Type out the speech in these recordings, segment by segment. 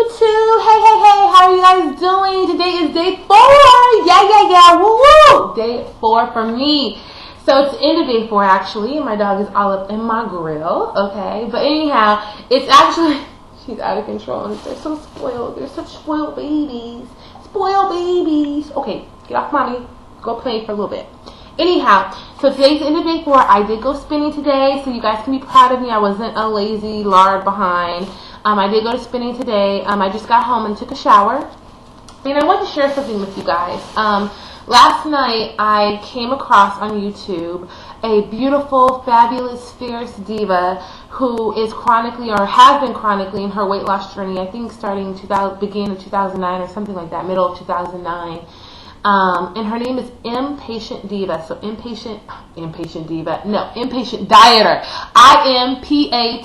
YouTube. Hey, how are you guys doing? Today is day 4. Yeah. Woo! Day 4 for me. So it's the end of day 4 actually. My dog is all up in my grill. Okay. But anyhow, it's actually, she's out of control. And they're so spoiled. They're such spoiled babies. Okay, get off mommy. Go play for a little bit. Anyhow, so today's the end of day 4. I did go spinning today, so you guys can be proud of me. I wasn't a lazy lard behind. I did go to spinning today. I just got home and took a shower. And I want to share something with you guys. Last night, I came across on YouTube a beautiful, fabulous, fierce diva who is chronically, or has been chronically, in her weight loss journey, I think starting beginning of 2009 or something like that, middle of 2009. And her name is Impatient Diva. So impatient diva. No, impatient dieter. IMPATIENT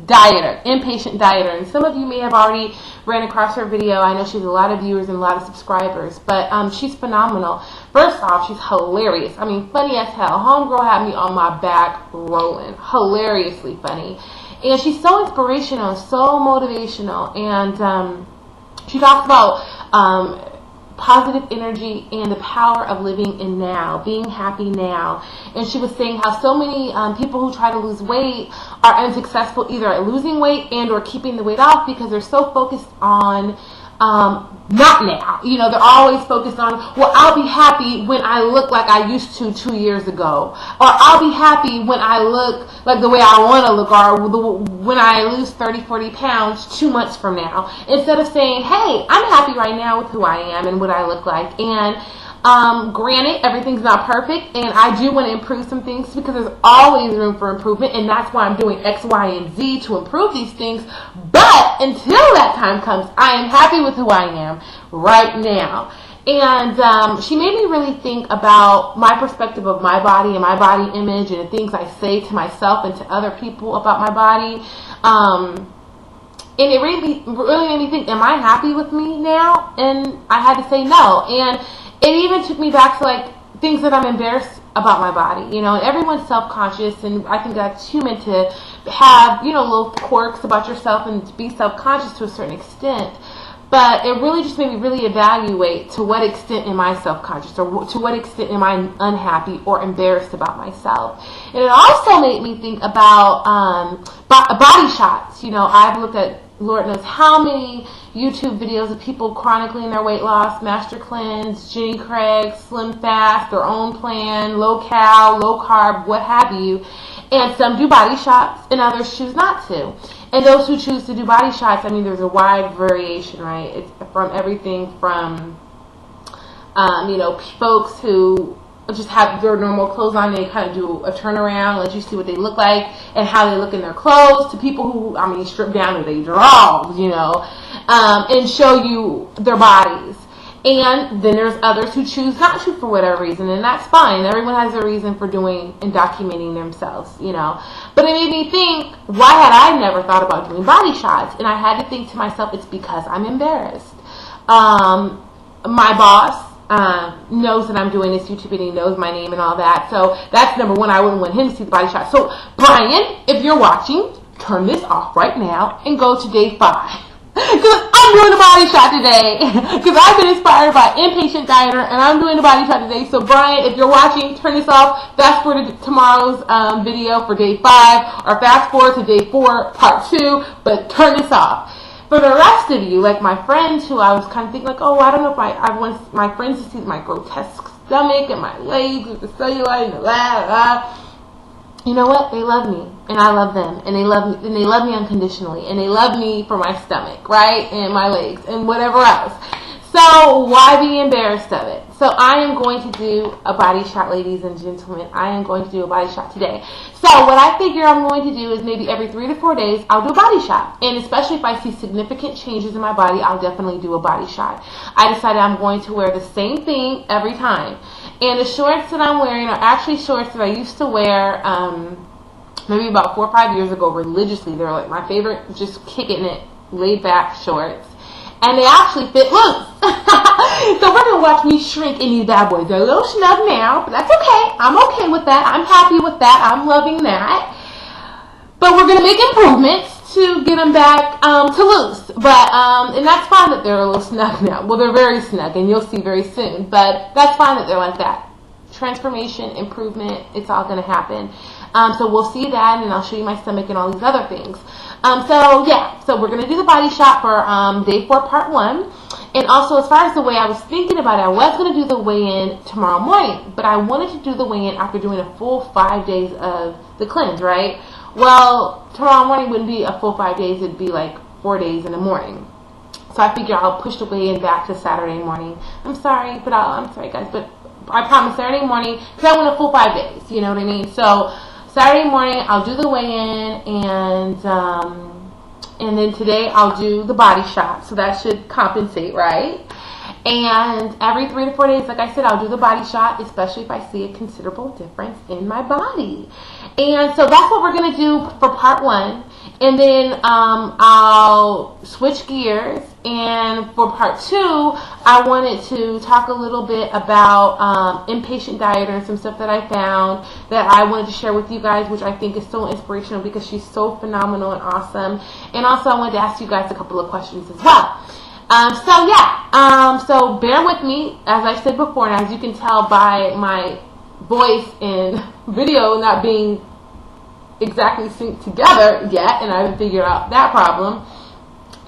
dieter. Impatient dieter. And some of you may have already ran across her video. I know she has a lot of viewers and a lot of subscribers, but she's phenomenal. First off, she's hilarious. I mean, funny as hell. Homegirl had me on my back rolling. Hilariously funny. And she's so inspirational, so motivational, and she talks about positive energy and the power of living in now, being happy now. And she was saying how so many people who try to lose weight are unsuccessful either at losing weight and or keeping the weight off because they're so focused on not now. You know, they're always focused on, well, I'll be happy when I look like I used to 2 years ago. Or I'll be happy when I look like the way I want to look, or when I lose 30, 40 pounds 2 months from now. Instead of saying, hey, I'm happy right now with who I am and what I look like. And granted, everything's not perfect, and I do want to improve some things because there's always room for improvement, and that's why I'm doing X, Y, and Z to improve these things. But until that time comes, I am happy with who I am right now. And she made me really think about my perspective of my body and my body image and the things I say to myself and to other people about my body. And it really made me think, am I happy with me now? And I had to say no. And it even took me back to like things that I'm embarrassed about my body, you know, and everyone's self-conscious, and I think that's human to have, you know, little quirks about yourself and to be self-conscious to a certain extent. But it really just made me really evaluate to what extent am I self-conscious, or to what extent am I unhappy or embarrassed about myself. And it also made me think about body shots. You know, I've looked at Lord knows how many YouTube videos of people chronically in their weight loss, Master Cleanse, Jenny Craig, Slim Fast, their own plan, low cal, low carb, what have you. And some do body shots and others choose not to. And those who choose to do body shots, I mean, there's a wide variation, right? It's from everything from, you know, folks who just have their normal clothes on, they kind of do a turnaround, let you see what they look like and how they look in their clothes, to people who, I mean, strip down to their drawers, you know, and show you their bodies. And then there's others who choose not to for whatever reason, and that's fine. Everyone has a reason for doing and documenting themselves, you know. But it made me think, why had I never thought about doing body shots? And I had to think to myself, it's because I'm embarrassed. My boss knows that I'm doing this YouTube, and he knows my name and all that. So that's number one. I wouldn't want him to see the body shot. So Brian, if you're watching, turn this off right now and go to day 5. Because I'm doing a body shot today. Because I've been inspired by Impatient Dieter, and I'm doing a body shot today. So Brian, if you're watching, turn this off. Fast forward to tomorrow's video for day 5, or fast forward to day 4, part 2. But turn this off. For the rest of you, like my friends who I was kind of thinking like, oh, I don't know if I want my friends to see my grotesque stomach and my legs with the cellulite and the blah. You know what? They love me, and I love them, and they love me, and they love me unconditionally, and they love me for my stomach, right, and my legs, and whatever else. So why be embarrassed of it? So I am going to do a body shot, ladies and gentlemen. I am going to do a body shot today. So what I figure I'm going to do is maybe every 3 to 4 days, I'll do a body shot. And especially if I see significant changes in my body, I'll definitely do a body shot. I decided I'm going to wear the same thing every time. And the shorts that I'm wearing are actually shorts that I used to wear maybe about 4 or 5 years ago religiously. They're like my favorite, just kicking it, laid back shorts. And they actually fit loose. So we're going to watch me shrink in these bad boys. They're a little snug now, but that's okay. I'm okay with that. I'm happy with that. I'm loving that. But we're going to make improvements to give get them back to loose. But and that's fine that they're a little snug now. Well, they're very snug, and you'll see very soon. But that's fine that they're like that. Transformation, improvement, it's all going to happen. So we'll see that, and I'll show you my stomach and all these other things. So yeah, so we're going to do the body shot for day 4, part 1. And also, as far as the way I was thinking about it, I was going to do the weigh-in tomorrow morning, but I wanted to do the weigh-in after doing a full 5 days of the cleanse, right? Well, tomorrow morning wouldn't be a full 5 days, it'd be like 4 days in the morning. So I figure I'll push the weigh-in back to Saturday morning. I'm sorry guys, but I promise Saturday morning, because I want a full 5 days, you know what I mean? So Saturday morning, I'll do the weigh-in, and then today I'll do the body shot, so that should compensate, right? And every 3 to 4 days, like I said, I'll do the body shot, especially if I see a considerable difference in my body. And so that's what we're going to do for part 1. And then I'll switch gears, and for part 2, I wanted to talk a little bit about Impatient Dieter and some stuff that I found that I wanted to share with you guys, which I think is so inspirational because she's so phenomenal and awesome. And also I wanted to ask you guys a couple of questions as well. So bear with me, as I said before, and as you can tell by my voice and video not being exactly synced together yet, and I haven't figured out that problem.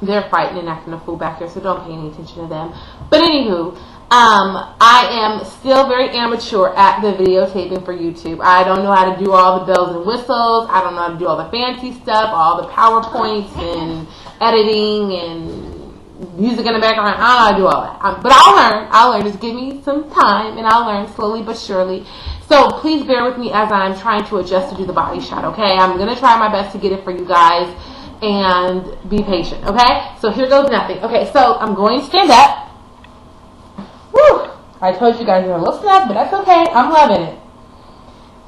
They're fighting and acting a fool back there, so don't pay any attention to them. But anywho, I am still very amateur at the videotaping for YouTube. I don't know how to do all the bells and whistles. I don't know how to do all the fancy stuff, all the PowerPoints and editing and music in the background. I don't know how to do all that. But I'll learn. Just give me some time, and I'll learn slowly but surely. So please bear with me as I'm trying to adjust to do the body shot, okay? I'm going to try my best to get it for you guys, and be patient, okay? So here goes nothing. Okay, so I'm going to stand up. Woo! I told you guys they're a little snug, but that's okay. I'm loving it.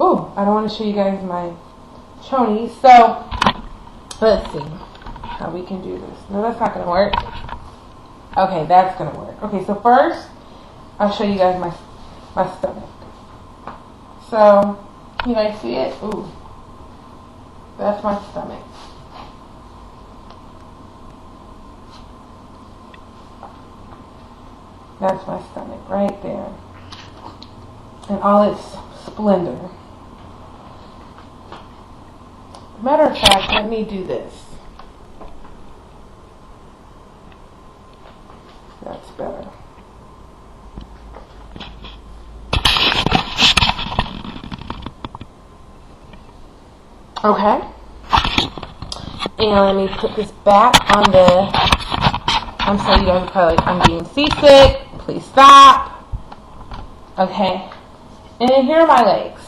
Ooh, I don't want to show you guys my chonies. So let's see how we can do this. No, that's not going to work. Okay, that's going to work. Okay, so first, I'll show you guys my stomach. So, you guys see it? Ooh, that's my stomach. That's my stomach right there. And all its splendor. Matter of fact, let me do this. That's better. Okay. And let me put this back on the... I'm sorry, you guys are probably like, I'm being seasick. Please stop. Okay. And then here are my legs.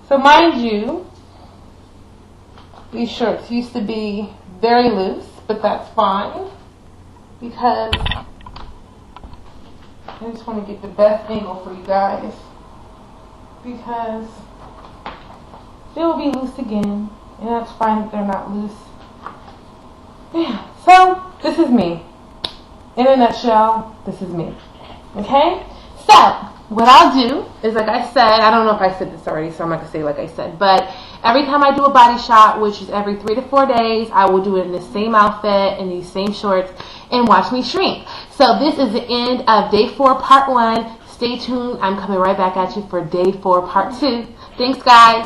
So mind you, these shirts used to be very loose, but that's fine because I just want to get the best angle for you guys because they will be loose again, and that's fine if they're not loose. Yeah, so this is me. In a nutshell, this is me. Okay? So, what I'll do is, like I said, I don't know if I said this already, so I'm not going to say like I said, but every time I do a body shot, which is every 3 to 4 days, I will do it in the same outfit, in these same shorts, and watch me shrink. So this is the end of day 4, part 1. Stay tuned. I'm coming right back at you for day 4, part 2. Thanks, guys.